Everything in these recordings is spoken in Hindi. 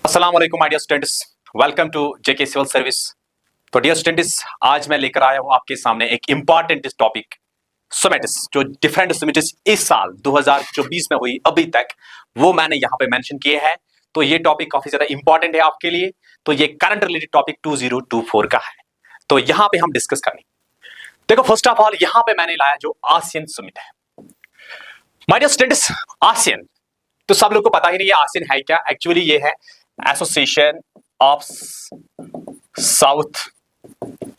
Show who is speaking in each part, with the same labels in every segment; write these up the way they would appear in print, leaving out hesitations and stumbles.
Speaker 1: अस्सलाम वालेकुम my dear students, welcome to JK civil service. तो डियर स्टूडेंट्स, आज मैं लेकर आया हूं आपके सामने एक इंपॉर्टेंट टॉपिक समिट्स, जो डिफरेंट समिट्स इस साल 2024 में हुई अभी तक, वो मैंने यहां पे मेंशन किए हैं। तो ये टॉपिक काफी ज्यादा इंपॉर्टेंट है आपके लिए। तो ये करंट रिलेटेड टॉपिक 2024 का है, तो यहां पे हम डिस्कस करेंगे। देखो, फर्स्ट ऑफ ऑल यहां पे मैंने लाया जो आसियान समिट है। माय डियर स्टूडेंट्स, आसियान तो सब लोग को पता ही नहीं है आसियान है क्या। एक्चुअली ये है association of south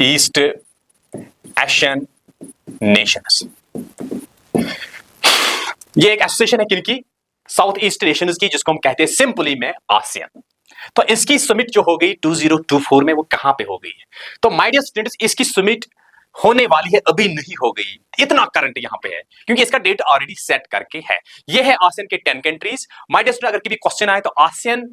Speaker 1: east Asian Nations. ये एक एसोसिएशन है किनकी? साउथ ईस्ट नेशंस की, जिसको हम कहते हैं सिंपली में आसियान। तो इसकी समिट जो हो गई 2024 में, वो कहां पे हो गई है? तो माय डियर स्टूडेंट्स, इसकी समिट होने वाली है, अभी नहीं हो गई। इतना करंट यहां पे है क्योंकि इसका डेट ऑलरेडी सेट करके है। ये है आसियान के 10 कंट्रीज। माय डियर स्टूडेंट, अगर कभी क्वेश्चन आए तो आसियान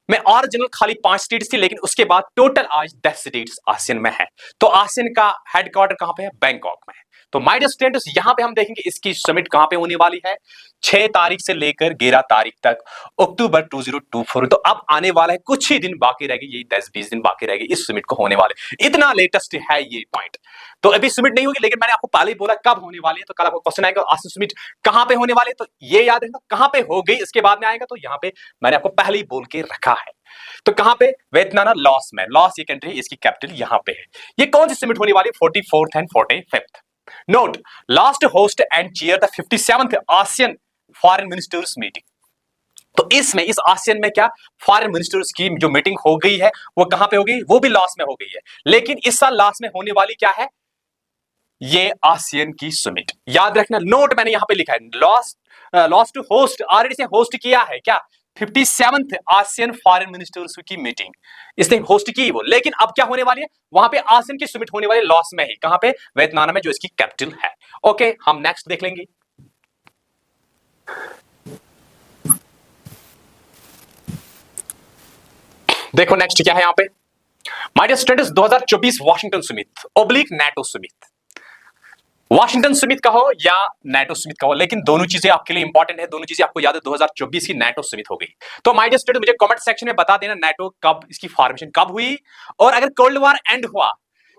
Speaker 1: में ओरिजिनल खाली 5 स्टेट्स थी, लेकिन उसके बाद टोटल आज 10 स्टेट्स आसियान में है। तो आसियान का हेडक्वार्टर कहां पे है? बैंकॉक में है। तो माय डियर स्टूडेंट्स, यहां पे हम देखेंगे इसकी समिट कहां पे होने वाली है। 6 तारीख से लेकर 11 तारीख तक अक्टूबर 2024। तो अब आने वाला है, कुछ ही दिन बाकी रह गए, यही 10-20 दिन बाकी रह गए इस समिट को होने वाले। इतना लेटेस्ट है ये पॉइंट। तो अभी समिट नहीं होगी, लेकिन मैंने आपको पहले ही बोला कब होने वाली है। तो कल आपको क्वेश्चन आएगा आसियान समिट कहां पे होने वाली है, तो ये याद रखना कहां पे हो गई, इसके बाद में आएगा। तो यहां पे मैंने आपको पहले ही बोल के रखा है। तो कहां पे? वियतनाम, लॉस में। लॉस ये कंट्री, इसकी कैपिटल यहां पे है। ये कौन सी समिट होने वाली है? 44th and 45th। Note, last host and chair the 57th ASEAN foreign ministers meeting. तो इसमें, इस आसियान में क्या फॉरेन मिनिस्टर्स की जो मीटिंग हो गई है, वो कहां पे हो गई? वो भी लॉस में हो गई है। लेकिन इस साल लॉस में होने वाली क्या है? ये आसियान की समिट। याद रखना, नोट मैंने यहां पे लिखा है, लॉस टू होस्ट, ऑलरेडी से होस्ट किया है क्या? 57th आसियान फॉरेन मिनिस्टर्स की मीटिंग इसने होस्ट की वो। लेकिन अब क्या होने वाली है? वहां पे आसियान की समिट होने वाली लॉस में ही। कहां पे? वियतनाम में, जो इसकी कैपिटल है। ओके, हम नेक्स्ट देख लेंगे। देखो नेक्स्ट क्या है यहां पे। My dear students, 2024 Washington summit oblique NATO summit. Washington summit कहो या नाटो समिट कहो, लेकिन दोनों चीजें आपके लिए इंपॉर्टेंट है। दोनों चीजें आपको याद है, 2024 की नाटो समिट हो गई। तो माय डियर स्टूडेंट, मुझे कमेंट सेक्शन में बता देना नाटो कब, इसकी फॉर्मेशन कब हुई। और अगर कोल्ड वॉर एंड हुआ,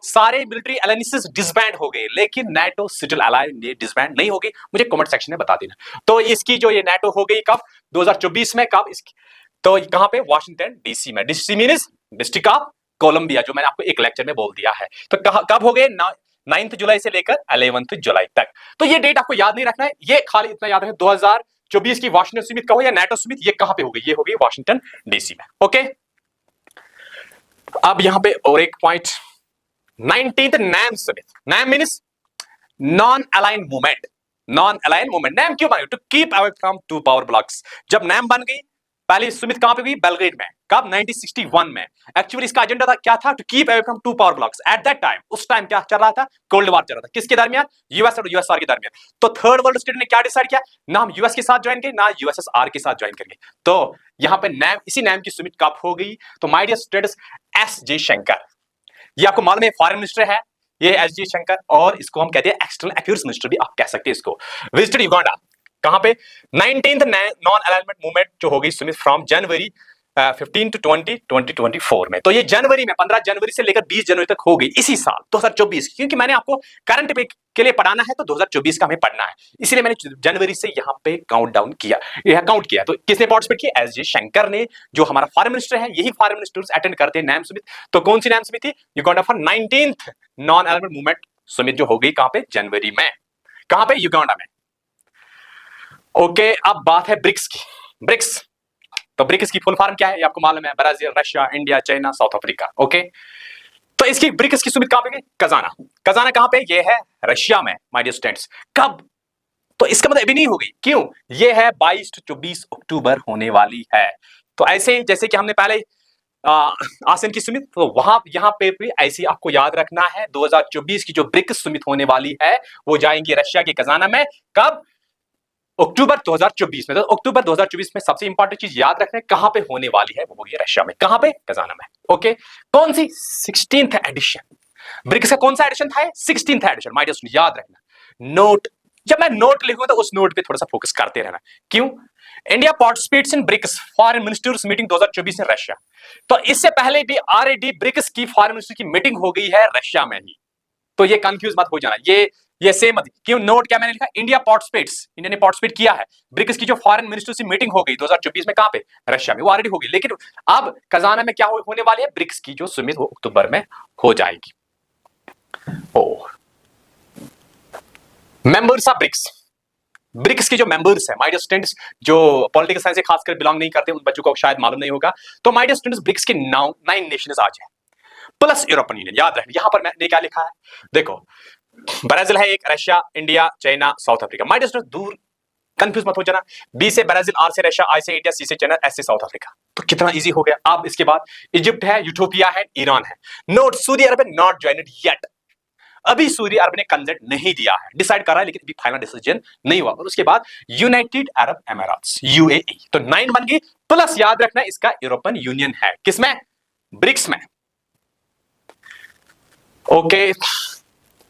Speaker 1: सारे मिलिट्री अलायंसेस डिसबैंड हो गए, लेकिन नाटो सिटिल अलायंस ये डिसबैंड नहीं हो गई, मुझे कमेंट सेक्शन में बता देना। तो इसकी जो ये नाटो हो गई कब? 2024 में। कब? इसकी तो कहां पे? वॉशिंगटन डीसी में। DC means district of Columbia, जो मैंने आपको एक लेक्चर में बोल दिया है। तो कब हो गए? 9 जुलाई से लेकर 11 जुलाई तक। तो ये डेट आपको याद नहीं रखना है, ये खाली इतना याद रखना, 2024 की वॉशिंगटन समिट कहो या नाटो समिट, ये कहां पे हो गई? ये हो गई वॉशिंगटन डीसी में। ओके, अब यहां पे और एक point, 19th NAM summit. NAM means non align movement. Non align movement NAM क्यों बनी? To keep away from 2 power blocs. जब नैम बन गई, पहली समिट कहां पे हुई? बेलग्रेड में। कब? 1961 में। एक्चुअली इसका एजेंडा था, क्या था? To keep away from 2 power blocs. At that time, उस टाइम क्या चल रहा था? कोल्ड वॉर चल रहा था। किसके दरमियान? यूएस और यूएसआर के दरमियान। तो थर्ड वर्ल्ड स्टेट ने क्या डिसाइड किया? ना हम यूएस के साथ ज्वाइन करें, ना यूएसएसआर के साथ ज्वाइन करेंगे। तो यहां पे नैम, इसी नैम की समिट कब हो गई? तो my dear students, S Jaishankar, ये आपको मालूम है फॉरेन मिनिस्टर है ये एस जयशंकर, और इसको हम कहते हैं एक्सटर्नल अफेयर्स मिनिस्टर भी आप कह सकते हैं इसको। Visited Uganda. कहां पे? 19th नॉन अलाइनमेंट मूवमेंट जो हो गई सुमित फ्रॉम जनवरी 15 to 20 2024 में। तो ये जनवरी में, 15 जनवरी से लेकर 20 जनवरी तक हो गई इसी साल 2024। क्योंकि मैंने आपको करंट पे के लिए पढ़ाना है, तो 2024 का हमें पढ़ना है, इसलिए मैंने जनवरी से यहां पे काउंटडाउन किया, यह काउंट किया। तो किसने पार्टिसिपेट किया? एस जयशंकर ने, जो हमारा फॉरेन मिनिस्टर है। यही फॉरेन मिनिस्टर्स अटेंड करते हैं नैम समिट। तो कौन सी नैम समिट थी? Uganda for 19th non alignment movement summit, जो हो गई कहां पे? जनवरी में। कहां पे? युगांडा में। ओके, अब बात है ब्रिक्स की। ब्रिक्स, तो ब्रिक्स की फुल फॉर्म क्या है? ये आपको मालूम है, Brazil, Russia, India, China, South Africa. Okay, तो इसकी ब्रिक्स की समिट कहां पे गई? कजाना। कजाना कहां पे? ये है रशिया में माय डियर स्टूडेंट्स। कब? तो इसका मतलब अभी नहीं होगी। क्यों? ये है 22 से 24 अक्टूबर होने वाली है। तो ऐसे जैसे कि हमने पहले आसियान की समिट, तो वहां यहां पे भी ऐसे आपको याद रखना है, 2024 की जो ब्रिक्स समिट होने वाली है, वो जाएंगे रशिया के कजाना में। कब? अक्टूबर 2024 में। तो अक्टूबर 2024 में सबसे इंपॉर्टेंट चीज याद रखना है, कहां पे होने वाली है? वो होगी रशिया में। कहां पे? कजाना में। ओके, कौन सी? 16th addition. ब्रिक्स का कौन सा एडिशन था? 16th addition. माय डियर याद रखना। नोट, जब मैं नोट लिखूंगा तो उस नोट पे थोड़ा सा फोकस करते रहना। क्यों? India participates in BRICS foreign ministers meeting 2024 in Russia. तो इससे पहले भी ऑलरेडी ब्रिक्स की फॉरेन मिनिस्टर की मीटिंग हो गई है रशिया में ही। तो ये कंफ्यूज मत हो जाना, ये सेम मत क्यों। नोट क्या मैंने लिखा, इंडिया पार्टिसिपेट्स, इंडिया ने पार्टिसिपेट किया है ब्रिक्स की जो फॉरेन मिनिस्टर्स की मीटिंग हो गई 2024 में, कहां पे, रशिया में, वो ऑलरेडी हो गई। लेकिन अब कजाना में क्या होने वाली है, ब्रिक्स की जो समिट वो अक्टूबर में हो जाएगी। ओ मेंबर्स ऑफ ब्रिक्स, ब्रिक्स के जो मेंबर्स हैं, माय डियर स्टूडेंट्स, जो पॉलिटिकल साइंस से खासकर बिलोंग नहीं करते उन बच्चों को शायद मालूम नहीं होगा। तो माय डियर स्टूडेंट्स, ब्रिक्स के 9 नेशंस आज हैं प्लस यूरोपियन यूनियन। याद रखना, यहां पर मैंने क्या लिखा है, देखो ब्राजील है एक, Russia, India, China, South Africa. My dear students, दूर कंफ्यूज मत हो जाना, बी से ब्राजील, आर से रशिया, आई से इंडिया, सी से चाइना, एस से साउथ अफ्रीका। तो कितना इजी हो गया। अब इसके बाद इजिप्ट है, यूटोपिया है, ईरान है। Note, Saudi Arab not joined yet, अभी सऊदी अरब ने कंसेंट नहीं दिया है, डिसाइड कर रहा है लेकिन अभी फाइनल डिसीजन नहीं हुआ। और उसके बाद यूनाइटेड अरब एमिरेट्स, यूएई। तो 9 बन गई, प्लस याद रखना इसका यूरोपियन यूनियन है, किसमें, ब्रिक्स में। ओके,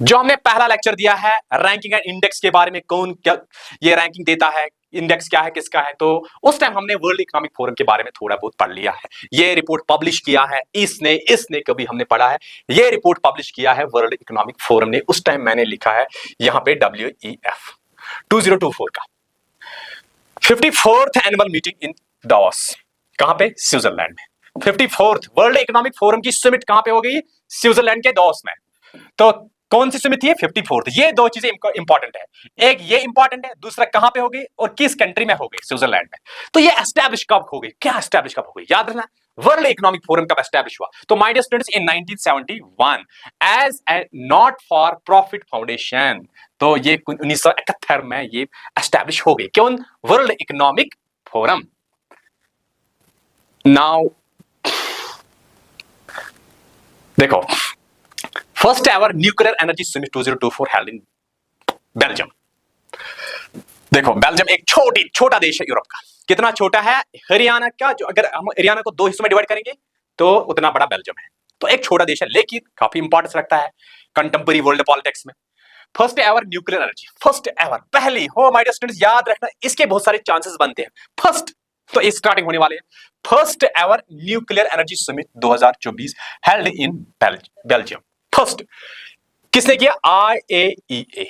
Speaker 1: जो हमने पहला लेक्चर दिया है रैंकिंग एंड इंडेक्स के बारे में, कौन क्या ये रैंकिंग देता है, इंडेक्स क्या है, किसका है, तो उस टाइम हमने वर्ल्ड इकोनॉमिक फोरम के बारे में थोड़ा बहुत पढ़ लिया है। ये रिपोर्ट पब्लिश किया है इसने कभी हमने पढ़ा है, ये रिपोर्ट पब्लिश किया है वर्ल्ड इकोनॉमिक फोरम ने। उस टाइम मैंने लिखा है यहां पे WEF 2024 का 54th annual meeting in Davos, कहां पे, स्विट्जरलैंड में। 54th वर्ल्ड इकोनॉमिक फोरम की समिट कहां पे हो गई, स्विट्जरलैंड के दावोस में। तो कौन सी समिति है, 54th। ये दो चीजें इंपॉर्टेंट है, एक ये इंपॉर्टेंट है, दूसरा कहां पे हो गई और किस कंट्री में हो गई, स्विट्जरलैंड में। तो ये एस्टैब्लिश कब हो गई, क्या एस्टैब्लिश कब हो गई, याद रखना, वर्ल्ड इकोनॉमिक फोरम कब एस्टैब्लिश हुआ। तो my dear students, in 1971 as a not for profit foundation. तो ये 1971 में ये एस्टैब्लिश हो गई, कौन, वर्ल्ड इकोनॉमिक फोरम। नाउ देखो, first ever nuclear energy summit 2024 held in Belgium. देखो बेल्जियम एक छोटा देश है यूरोप का, कितना छोटा है, हरियाणा का, जो अगर हम हरियाणा को 2 हिस्सों में डिवाइड करेंगे तो उतना बड़ा बेल्जियम है। तो एक छोटा देश है लेकिन काफी इंपॉर्टेंस रखता है कंटेम्पररी वर्ल्ड पॉलिटिक्स में। First ever nuclear energy, first ever, पहली हो, माय डियर स्टूडेंट्स याद रखना, इसके बहुत सारे चांसेस बनते हैं। फर्स्ट, तो ये स्टार्टिंग होने वाले हैं, first ever nuclear energy summit 2024 held in Belgium. First किसने किया, IAEA,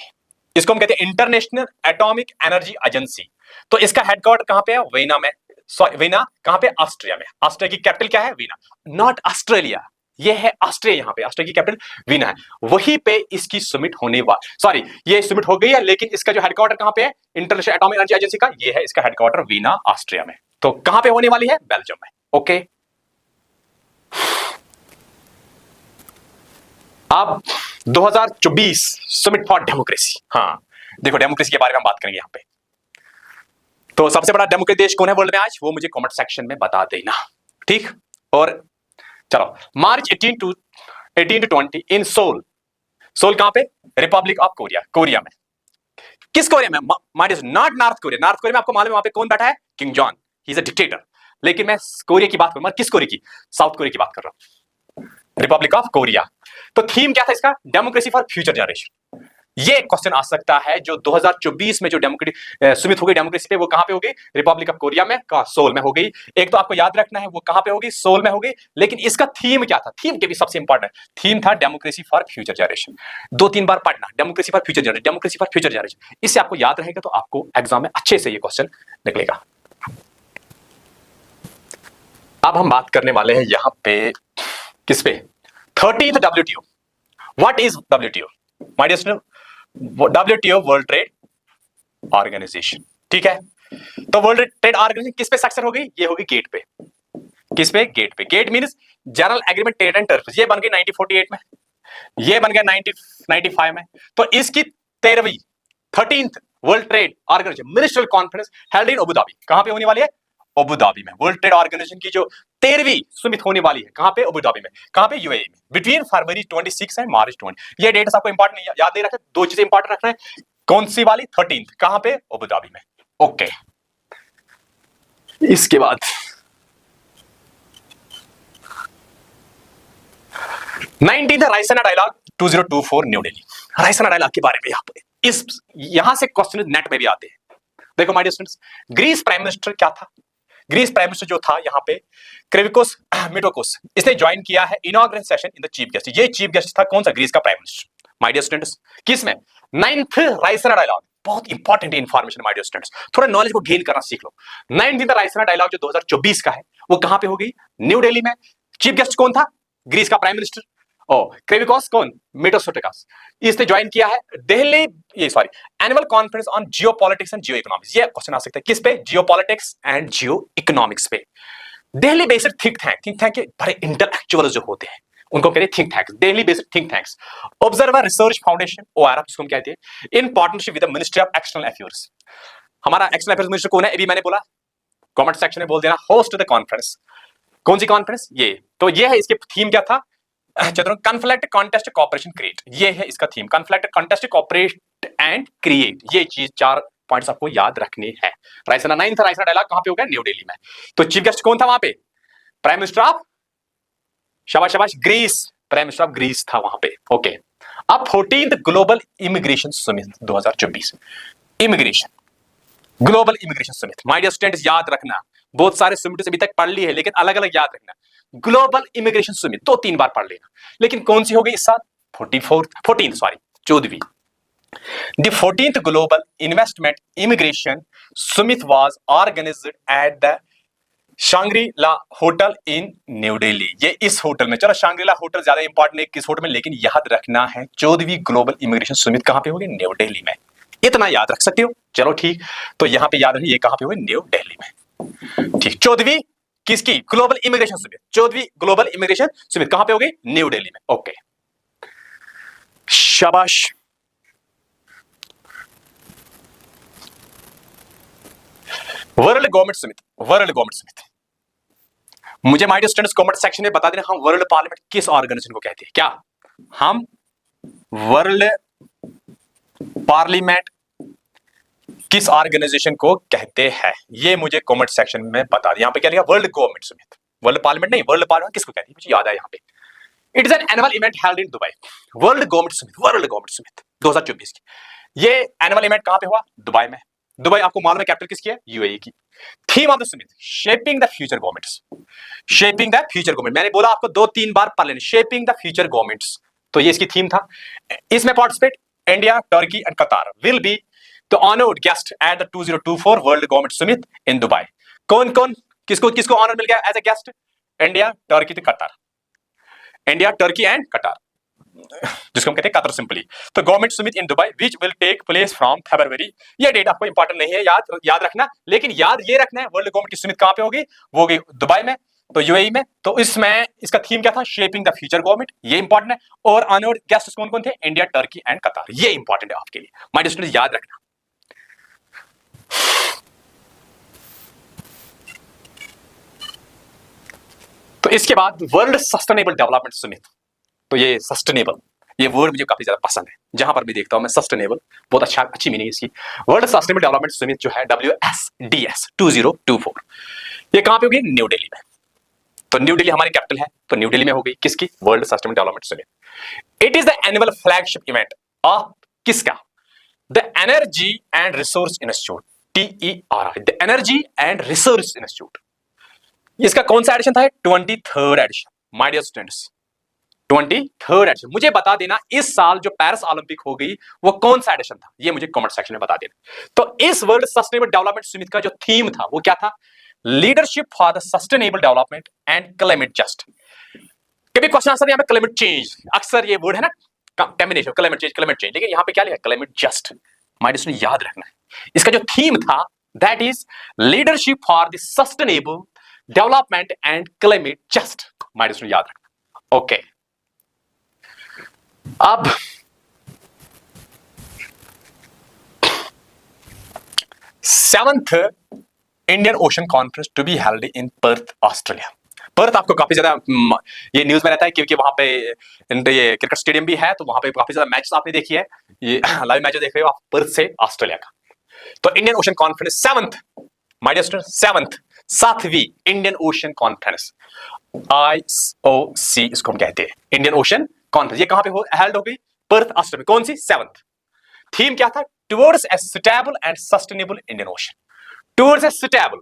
Speaker 1: इसको हम कहते हैं इंटरनेशनल एटॉमिक एनर्जी एजेंसी। तो इसका हेडक्वार्टर कहां पे है, वीना में, सॉरी वीना कहां पे, ऑस्ट्रिया में। ऑस्ट्रिया की कैपिटल क्या है, वीना, नॉट ऑस्ट्रेलिया, ये है ऑस्ट्रिया, यहां पे ऑस्ट्रिया की कैपिटल वीना है, वहीं पे इसकी समिट होने वाली, सॉरी ये समिट हो गई है लेकिन इसका जो हेडक्वार्टर कहां पे है, इंटरनेशनल एटॉमिक एनर्जी एजेंसी का, ये है इसका हेडक्वार्टर वीना, ऑस्ट्रिया में। तो कहां पे होने वाली है, बेल्जियम में। ओके, अब 2024 समिट फॉर डेमोक्रेसी। हाँ देखो, डेमोक्रेसी के बारे में हम बात करेंगे यहां पे। तो सबसे बड़ा डेमोक्रेटिक देश कौन है वर्ल्ड में आज, वो मुझे कमेंट सेक्शन में बता देना, ठीक। और चलो, मार्च 18 to 20 इन सोल, सोल कहां पे, रिपब्लिक ऑफ कोरिया, कोरिया में। किस कोरिया में, might is not north Korea, north Korea में आपको मालूम है वहां पे कौन बैठा है, king John, he is a dictator. लेकिन मैं कोरिया की बात करूं, किस कोरिया की, साउथ कोरिया की बात कर रहा हूं, रिपब्लिक ऑफ कोरिया। तो थीम क्या था इसका, डेमोक्रेसी फॉर फ्यूचर जनरेशन। ये क्वेश्चन आ सकता है जो 2024 में जो डेमोक्रेटिक समिट हो गई डेमोक्रेसी पे, वो कहां पे हो गई, रिपब्लिक ऑफ कोरिया में, सोल में हो गई। एक तो आपको याद रखना है वो कहां पे होगी, सोल में हो गई। लेकिन इसका थीम क्या था, थीम के भी सबसे इंपॉर्टेंट थीम था डेमोक्रेसी फॉर फ्यूचर जनरेशन। 2-3 बार पढ़ना, democracy for future generation, democracy for future generation, इससे आपको याद रहेगा तो आपको एग्जाम में अच्छे से ये क्वेश्चन निकलेगा। अब हम बात करने वाले हैं यहां पे किस पे, 13th WTO। What is WTO, my dear student, WTO world trade organisation, ठीक है। तो वर्ल्ड ट्रेड ऑर्गेनाइजेशन किस पे सक्सेस हो गई, ये होगी गेट पे, किस पे, गेट पे। GATT means general agreement trade and terms, ये बन गई 1948 में, ये बन गया 1995 में। तो इसकी 13th world trade organisation ministerial conference held in Abu Dhabi, कहां पे होने वाली है, अबू धाबी में। वर्ल्ड ट्रेड ऑर्गेनाइजेशन की जो 13वीं समिट होने वाली है कहां पे, अबू धाबी में, कहां पे, यूएई में, बिटवीन फरवरी 26 एंड मार्च 20। ये डेट्स आपको इंपॉर्टेंट याद नहीं रखना, 2 चीजें इंपॉर्टेंट रखना है, कौन सी वाली, 13th, कहां पे, अबू धाबी में। ओके, इसके बाद 19th Raisina dialogue 2024 New Delhi. Raisina dialogue के बारे में यहां पे, यहां से क्वेश्चन नेट में भी आते हैं, देखो my dear students, Greece prime minister क्या था? ग्रीस प्राइम मिनिस्टर जो था यहाँ पे क्रेविकोस मिटोकोस, इसने ज्वाइन किया है inauguration session in the chief guest. ये चीफ गेस्ट था कौन सा? ग्रीस का prime minister. My dear students, किसमें? 9th Raisina dialogue. बहुत important information my dear students, थोड़ा नॉलेज को गेन करना सीख लो। 9th रायसीना डायलॉग जो 2024 का है, वो कहां पे हो गई? न्यू दिल्ली में। चीफ गेस्ट कौन था? ग्रीस का प्राइम मिनिस्टर। ओ क्रेविकोस कौन? मिटोसोटिकस। इसने ज्वाइन किया है दिल्ली, ये sorry, annual conference on geo politics and geo economics. ये क्वेश्चन आ सकता है किस पे? Geo politics and geo economics पे। Delhi based think tank, think tank के बड़े इंटेलेक्चुअल जो होते हैं उनको कहते हैं think tanks, Delhi based think tanks. Observer research foundation ORF जिसको हम कहते हैं, in partnership with the ministry of external affairs. हमारा एक्सटर्नल अफेयर्स मिनिस्टर कौन है? अभी मैंने बोला, कमेंट सेक्शन में बोल देना, होस्ट द कॉन्फ्रेंस। कौन सी कॉन्फ्रेंस? ये तो ये है। इसके थीम क्या था? चतुर कॉन्फ्लिक्ट कॉन्टेस्ट कॉपरेशन क्रिएट, ये है इसका theme. Conflict contest cooperate and create, ये चीज 4 पॉइंट्स आपको याद रखने हैं। रायसीना 9th रायसीना डायलॉग कहां पे होगा? न्यू दिल्ली में। तो चीफ गेस्ट कौन था वहां पे? प्राइम मिनिस्टर ऑफ, शाबाश शाबाश, Greece. Prime minister of Greece था वहां पे। ओके, अब 14th global immigration summit 2024। Immigration, global immigration summit. My dear students, याद रखना, बहुत सारे समिट अभी तक पढ़ ली है, लेकिन अलग अलग याद रखना। ग्लोबल इमिग्रेशन समिट 2-3 बार पढ़ लेना, लेकिन कौन सी हो गई इस साल? 14th The 14th Global Investment Immigration Summit was organized at the Shangri-La Hotel in New Delhi। ये इस होटल में, चलो शांग्रीला होटल ज्यादा इंपॉर्टेंट है किस होटल में, लेकिन याद रखना है 14वीं ग्लोबल इमिग्रेशन समिट कहां पे होगी? न्यू दिल्ली में। इतना याद रख सकते हो? चलो ठीक, तो यहां पे याद रखिए ये कहां पे होगी? न्यू दिल्ली में। ठीक, 14वीं किसकी? Global immigration summit. 14वीं ग्लोबल इमिग्रेशन समिट कहां पे होगी? न्यू दिल्ली में। ओके, शाबाश। World government summit, world government summit. मुझे my dear students comment section में बता देना, हम वर्ल्ड पार्लियामेंट किस ऑर्गेनाइजेशन को कहते हैं? क्या हम वर्ल्ड पार्लियामेंट किस ऑर्गेनाइजेशन को कहते हैं? ये मुझे कमेंट सेक्शन में बता दें। यहां पे क्या लिखा? World government summit, world parliament नहीं, वर्ल्ड पार्लियामेंट किसको कहते हैं? मुझे याद है यहां पे, it is an annual event held in Dubai. World government summit, world government summit 2024 की। ये एनुअल इवेंट कहां पे हुआ? दुबई में। दुबई आपको मालूम है कैपिटल किसकी है? UAE की। Theme of the summit, shaping the future governments. Shaping the future government, मैंने बोला आपको 2-3 बार पढ़ लेना, शेपिंग द फ्यूचर गवर्नमेंट्स। तो ये इसकी थीम था। इसमें participate India, Turkey and Qatar will be the honoured guest at the 2024 world government summit in Dubai. कौन कौन, किसको किसको ऑनर मिल गया as a guest? India, Turkey, Qatar. India, Turkey and Qatar, जिसको हम कहते हैं कतर सिंपली। तो government summit in Dubai which will take place from February. ये डेट आपको इंपॉर्टेंट नहीं है, याद रखना, लेकिन याद ये रखना है वर्ल्ड गवर्नमेंट की समिट कहां पे होगी? वो होगी दुबई में, तो UAE में। तो इसमें इसका थीम क्या था? शेपिंग द फ्यूचर गवर्नमेंट, ये इंपॉर्टेंट है। और ऑनर्ड गेस्ट कौन कौन थे? इंडिया, टर्की एंड कतार, ये इंपॉर्टेंट है आपके लिए माय डियर स्टूडेंट्स, याद रखना। तो इसके बाद वर्ल्ड सस्टेनेबल डेवलपमेंट समिट। तो ये सस्टेनेबल, ये वर्ड मुझे काफी ज्यादा पसंद है, जहां पर भी देखता हूं मैं सस्टेनेबल, बहुत अच्छी मीनिंग इसकी। वर्ल्ड सस्टेनेबल डेवलपमेंट समिट जो है WSDS 2024, ये कहां पे होगी? न्यू दिल्ली में। तो न्यू दिल्ली हमारी कैपिटल है, तो न्यू दिल्ली में हो गई किसकी? World sustainable development summit. It is the annual flagship event of किसका? The energy and resource institute, TERI, the energy and resource institute. इसका कौन सा एडिशन था? 23rd edition my dear students, 23rd edition. मुझे बता देना इस साल जो पेरिस ओलंपिक हो गई वो कौन सा एडिशन था? ये मुझे कमेंट सेक्शन में बता देना। तो इस वर्ल्ड सस्टेनेबल डेवलपमेंट समिट का जो थीम था वो क्या था? Leadership for the sustainable development and climate just. कभी क्वेश्चन आंसर यहां पे क्लाइमेट चेंज, अक्सर ये वर्ड है ना कॉम्बिनेशन, क्लाइमेट चेंज, लेकिन यहां पे क्या लिखा? Climate just. My dear student, याद रखना है इसका जो थीम था that is leadership for the sustainable development and climate just. My dear student, याद रखना। ओके, अब 7th Indian ocean conference to be held in Perth, Australia. Perth आपको काफी ज्यादा ये न्यूज में रहता है क्योंकि वहां पे ये क्रिकेट स्टेडियम भी है, तो वहां पे काफी ज्यादा मैचेस आपने देखी है, ये लाइव मैच देख रहे हो आप पर्थ से ऑस्ट्रेलिया का। तो Indian ocean conference 7th, my dear student, 7वीं इंडियन ओशन कॉन्फ्रेंस, IOC इसको हम कहते हैं, इंडियन ओशन कॉन्फ्रेंस। ये कहां पे हेल्ड हो गई? Perth, Australia. कौन सी? 7th। थीम क्या था? Towards a stable and sustainable Indian ocean, towards a stable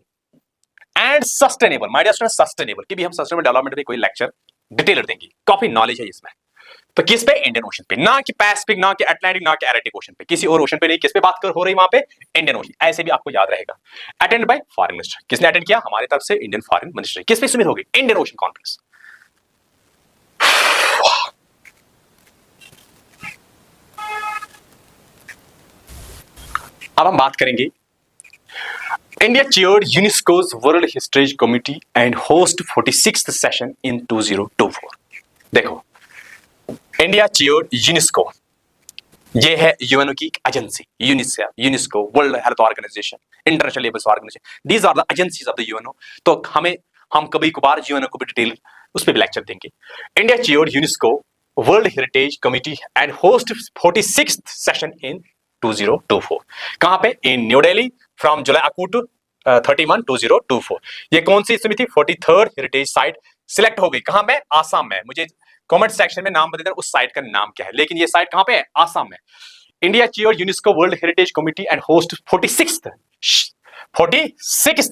Speaker 1: and sustainable. My dear student, sustainable की भी हम सस्टेनेबल डेवलपमेंट पे कोई लेक्चर डिटेलर देंगे, काफी नॉलेज है इसमें। तो किस पे? इंडियन ओशन पे, ना कि पैसिफिक, ना कि अटलांटिक, ना कि एर्टिक ओशन पे, किसी और ओशन पे नहीं। किस पे बात कर हो रही वहां पे? Indian ocean. ऐसे भी आपको याद रहेगा। अटेंड बाय फॉरेन मिनिस्टर, किसने अटेंड किया? हमारी तरफ से इंडियन फॉरेन मिनिस्टर। किस पे सुमित होगी? Indian ocean conference. अब हम बात करेंगे, India chaired UNESCO's world heritage committee and host 46th session in 2024। देखो, इंडिया चेयर्ड यूनेस्को, ये है यूएनओ की agency, UNESCO, world health organisation, international labour organisation, these are the agencies of the UNO. तो हम कभी कभार यूएनओ को भी डिटेल उस पर भी लेक्चर देंगे। India chaired UNESCO world heritage committee and host 46th session in 2024। कहां पे? In New Delhi from July to 31 2024। ये कौन सी समिति? 43rd हेरिटेज साइट सिलेक्ट हो गई। कहां में? आसाम में। मुझे कमेंट सेक्शन में नाम बता देना उस साइट का नाम क्या है, लेकिन ये साइट कहां पे है? आसाम में। India chair UNESCO world heritage committee and host 46th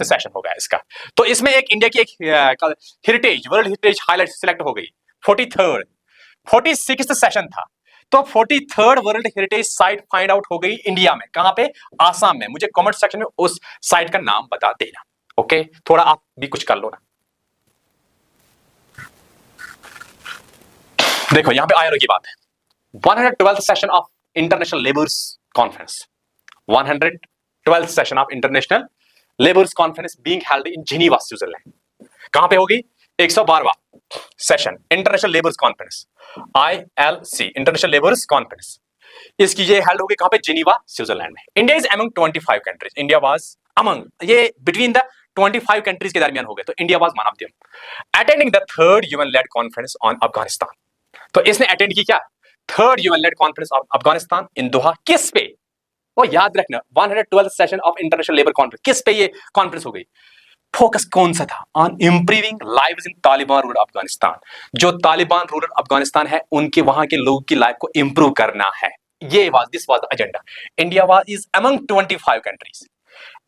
Speaker 1: session होगा इसका। तो इसमें एक इंडिया की एक heritage, world heritage highlight select हो गई। 46th सेशन था, तो 43rd world heritage site find out हो गई इंडिया में। कहां पे? आसाम में। मुझे कमेंट सेक्शन में उस साइट का नाम बता देना। ओके, थोड़ा आप भी कुछ कर लो ना। देखो यहां पे आईएलओ की बात है। 112th session of international labours conference, 112th session of international labours conference being held in Geneva, Switzerland. कहां पे होगी? 112वां session international labours conference, ILC, international labours conference. इसकी ये हेल्ड होगी कहां पे? जिनीवा, स्विट्जरलैंड में। India is among 25 countries. India was among, ये बिटवीन द 25 कंट्रीज के दरमियान हो गए, तो India was one of them. Attending the 3rd UN led conference on Afghanistan. तो इसने अटेंड की क्या? 3rd UN led conference of Afghanistan in Doha. किस पे? वो याद रखना, 112th session of international labour conference, किस पे ये कॉन्फ्रेंस हो गई? फोकस कौन सा था? On improving lives in Taliban rural Afghanistan. जो तालिबान रूरल अफगानिस्तान है, उनके वहां के लोगों की लाइफ को इंप्रूव करना है। This was the agenda. India was is among 25 countries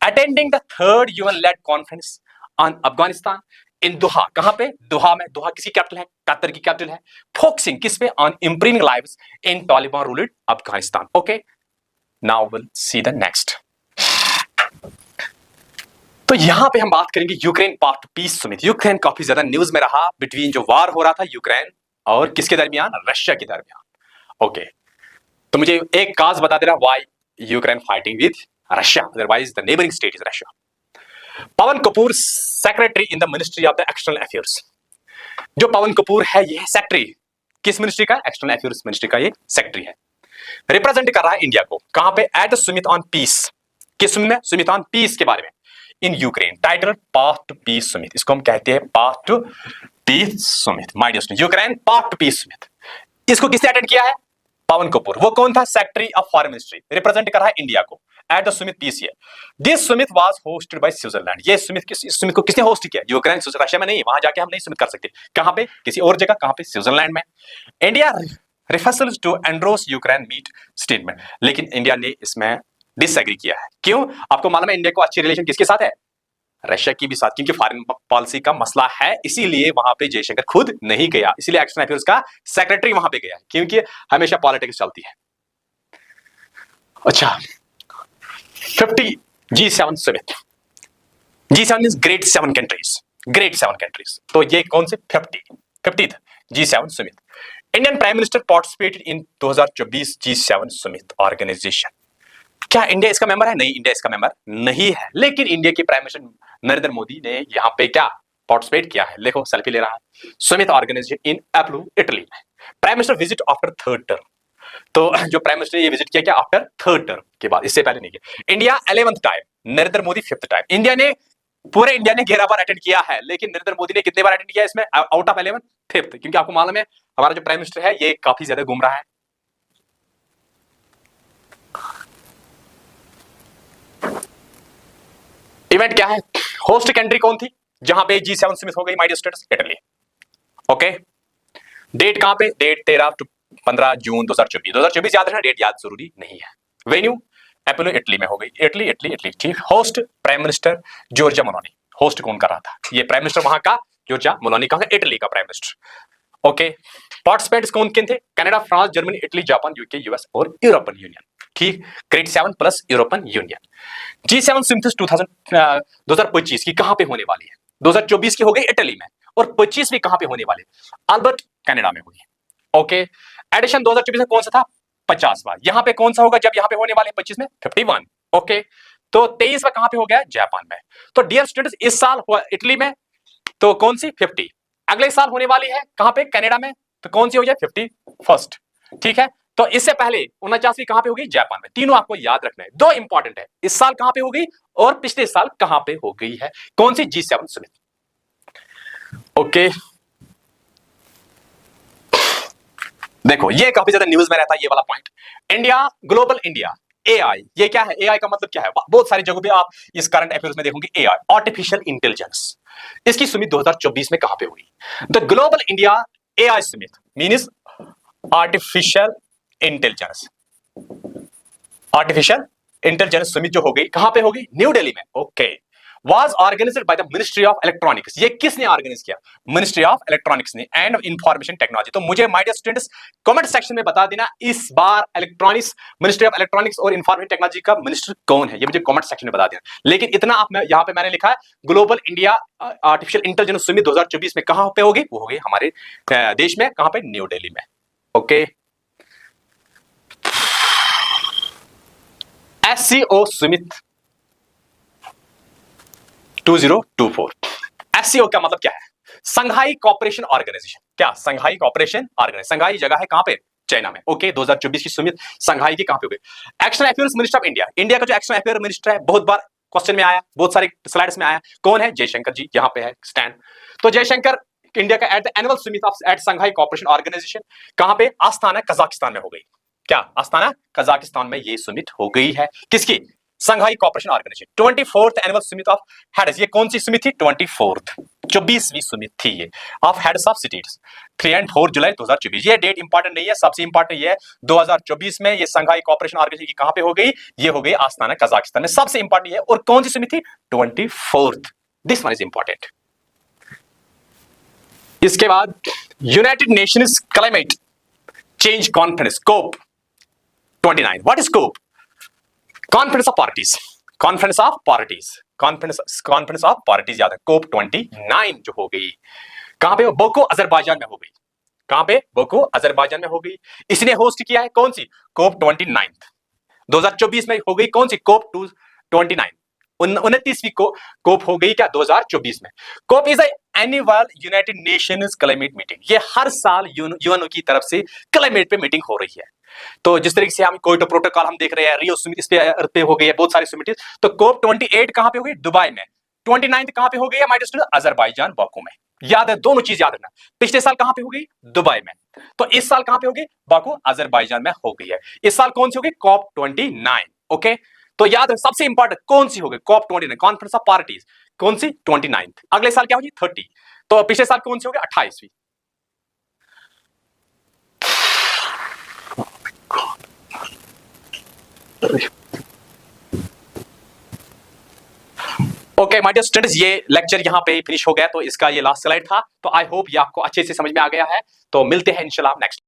Speaker 1: attending the 3rd UN led conference on Afghanistan in Doha. कहां पे? दोहा में। दोहा किसकी कैपिटल है? कतर की कैपिटल है। फोकसिंग किस पे? On improving lives in Taliban rural Afghanistan. Okay, now will see the next. तो यहां पे हम बात करेंगे यूक्रेन पार्ट पीस समिति। यूक्रेन काफी ज्यादा न्यूज में रहा, बिटवीन जो वार हो रहा था यूक्रेन और किसके दरमियान? रशिया के दरमियान। ओके, तो मुझे एक काज बता दे रहा, why Ukraine fighting with Russia, otherwise the neighbouring state is Russia. Pawan Kapoor secretary in the ministry of the external affairs. जो पवन कपूर है, ये सेक्रेटरी किस मिनिस्ट्री का? एक्सटर्नल अफेयर्स मिनिस्ट्री का ये सेक्रेटरी है। रिप्रेजेंट कर रहा है इंडिया को। कहां पे? At summit on peace. किस सुमित में? सुमित ऑन पीस के बारे में in Ukraine. Title path to peace summit, इसको हम कहते हैं path to peace summit. My dear student, Ukraine path to peace summit, इसको किसने अटेंड किया है? पवन कपूर। वो कौन था? Secretary of foreign ministry, represent कर रहा है इंडिया को at the summit peace year. This summit was hosted by Switzerland. ये सुमित को किसने होस्ट किया? यूक्रेन। रशिया में नहीं, वहां जाके हम नहीं सुमित कर सकते। कहां पे? किसी और जगह। कहां पे? स्विट्जरलैंड में। India refers to endorse Ukraine meet statement, लेकिन इंडिया ने इसमें डिसएग्री किया है। क्यों? आपको मालूम है इंडिया को अच्छी रिलेशन किसके साथ है? रशिया की भी साथ, क्योंकि फॉरेन पॉलिसी का मसला है, इसीलिए वहां पे जयशंकर खुद नहीं गया, इसलिए एक्सटर्नल अफेयर्स का सेक्रेटरी वहां पे गया, क्योंकि हमेशा पॉलिटिक्स चलती है। अच्छा, 50 G7 summit. G7 means great 7 countries, great 7 countries. तो ये कौन से? 50th G7 summit. Indian prime minister participated in 2024 G7 summit organisation. क्या इंडिया इसका मेंबर है? नहीं, इंडिया इसका मेंबर नहीं है, लेकिन इंडिया के प्राइम मिनिस्टर नरेंद्र मोदी ने यहां पे क्या पार्टिसिपेट किया है? देखो सेल्फी ले रहा है। सुमित ऑर्गेनाइजेशन इन एप्लू, इटली में। Prime minister visit after 3rd term. तो जो प्राइम मिनिस्टर ये विजिट किया क्या? आफ्टर 3rd टर्म के बाद, इससे पहले नहीं किया। India 11th time, Narendra Modi 5th time. India ने पूरे इंडिया ने 11 बार अटेंड किया है, लेकिन नरेंद्र मोदी ने कितने बार अटेंड किया इसमें? आउट ऑफ 11 5th, क्योंकि आपको मालूम है हमारा जो प्राइम मिनिस्टर है ये काफी ज्यादा घूम रहा है। इवेंट क्या है? होस्ट कंट्री कौन थी जहां पे G7 समिट हो गई? My dear students, Italy. Okay, date कहां पे? डेट 13 to 15 जून 2024। 2024 याद रखना, डेट याद जरूरी नहीं है। वेन्यू एपोलो इटली में हो गई, इटली इटली इटली, ठीक। Host prime minister Giorgia Meloni, host कौन कर रहा था, ये प्राइम मिनिस्टर वहां का जॉर्जिया मेलोनी, कहां का, इटली का प्राइम मिनिस्टर। ओके, पार्टिसिपेंट्स कौन किन थे, Canada, France, Germany, Italy, Japan, UK, US और यूरोपियन यूनियन, ठीक। Grade 7 plus European union. G7 summit 2025 की कहां पे होने वाली है, 2024 की हो गई इटली में, और 25वीं कहां पे होने वाली, अल्बर्ट कनाडा में हुई। ओके, एडिशन 2024 में कौन सा था, 50वां। यहां पे कौन सा होगा जब यहां पे होने वाले 25 में, 51। ओके, तो 23वां कहां पे हो गया, जापान में। तो डियर स्टूडेंट्स, इस साल हुआ इटली में, तो कौन सी, 50। अगले साल होने वाली है कहां पे, कनाडा में, तो कौन सी हो जाए, 51st, ठीक है। तो इससे पहले 49वीं कहां पे हो गई, जापान में। तीनों आपको याद रखना है, दो इंपॉर्टेंट है, इस साल कहां पे हो गई और पिछले साल कहां पे हो गई है, कौन सी, G7 समिट। ओके, देखो ये काफी ज्यादा न्यूज में रहता है ये वाला point, India, global India, AI, ये क्या है, एआई का मतलब क्या है, बहुत सारी जगहों पे आप इस करंट अफेयर्स में देखोगे, एआई, आर्टिफिशियल इंटेलिजेंस, इसकी समिट 2024 में कहां पे हुई, the global India AI summit means artificial intelligence, artificial intelligence summit जो हो गई कहां पे होगी, न्यू दिल्ली में। Okay, was organized by the Ministry of Electronics, ये किसने ऑर्गेनाइज किया, मिनिस्ट्री ऑफ इलेक्ट्रॉनिक्स ने, एंड इंफॉर्मेशन टेक्नोलॉजी। तो मुझे my dear students comment section में बता देना इस बार इलेक्ट्रॉनिक्स, मिनिस्ट्री ऑफ इलेक्ट्रॉनिक्स और इंफॉर्मेशन टेक्नोलॉजी का मिनिस्टर कौन है, ये मुझे कमेंट सेक्शन में बता देना। लेकिन इतना आप यहाँ पे मैंने लिखा है, global India artificial intelligence summit 2024 में कहां पे होगी, वो होगी हमारे देश में, कहां पे, न्यू दिल्ली में। ओके, SCO समिट 2024, SCO का मतलब क्या है, संघाई कोऑपरेशन ऑर्गेनाइजेशन, क्या, संघाई कोऑपरेशन ऑर्गेनाइजेशन, संघाई जगह है कहां पे, चाइना में। ओके, 2024 की समिट संघाई की कहां पे हुई। External affairs minister of India, India का जो एक्सटर्नल अफेयर मिनिस्टर है, बहुत बार क्वेश्चन में आया, बहुत सारे स्लाइड्स में आया, कौन है, जयशंकर जी, यहां पे है स्टैंड। तो जयशंकर इंडिया का at the annual summit of at Shanghai cooperation organisation, कहां पे, आस्थाना कजाकिस्तान में हो गई, क्या, आस्थाना कजाकिस्तान में ये समिट हो गई है, किसकी, Shanghai cooperation organisation. 24th annual summit of heads, ये कौन सी समिट थी, 24th, 24वीं समिट थी ये, ऑफ हेड्स ऑफ स्टेट्स, 3 और 4 जुलाई 2024। ये डेट इंपॉर्टेंट नहीं है, सबसे इंपॉर्टेंट ये है 2024 में ये संघाई कोऑपरेशन ऑर्गेनाइजेशन की कहां पे हो गई, ये हो गई आस्थाना कजाकिस्तान में, सबसे इंपॉर्टेंट है। और कौन सी समिट थी, 24th, this one is important. इसके बाद United Nations climate change conference, COP 29, what is COP, conference of parties, conference of parties, conference of parties याद है, COP 29 जो हो गई, कहां पे, बोको अजरबैजान में हो गई, कहां पे, बोको अजरबैजान में हो गई। इसने होस्ट किया है कौन सी, COP 29 2024 में हो गई, कौन सी, COP 29, 29वीं COP हो गई क्या, 2024 में। COP is annual United Nations climate meeting, ये हर साल यूएनओ की तरफ से क्लाइमेट पे मीटिंग हो रही है। तो जिस तरीके से हम क्योटो प्रोटोकॉल हम देख रहे हैं, रियो समिट इस पे हो गई है, बहुत सारी समिट। तो COP 28 कहां पे हो गई, दुबई में। 29 कहां पे हो गई है, my dear student, Azerbaijan Baku में। याद है, दोनों चीज याद रखना, पिछले साल कहां पे हो गई, दुबई में, तो इस साल कहां पे हो गई, बाकू अजरबैजान में हो गई है। इस साल कौन सी हो गई, COP 29। ओके, तो याद है, सबसे इंपॉर्टेंट कौन सी हो गई, COP 29, कॉन्फ्रेंस ऑफ पार्टीज, कौन सी, 29। अगले साल क्या होगी, 30। तो पिछले साल कौन सी हो गई, 28वीं। ओके माय डियर स्टूडेंट्स, ये लेक्चर यहां पे फिनिश हो गया, तो इसका ये लास्ट स्लाइड था। तो आई होप ये आपको अच्छे से समझ में आ गया है। तो मिलते हैं इंशाल्लाह नेक्स्ट।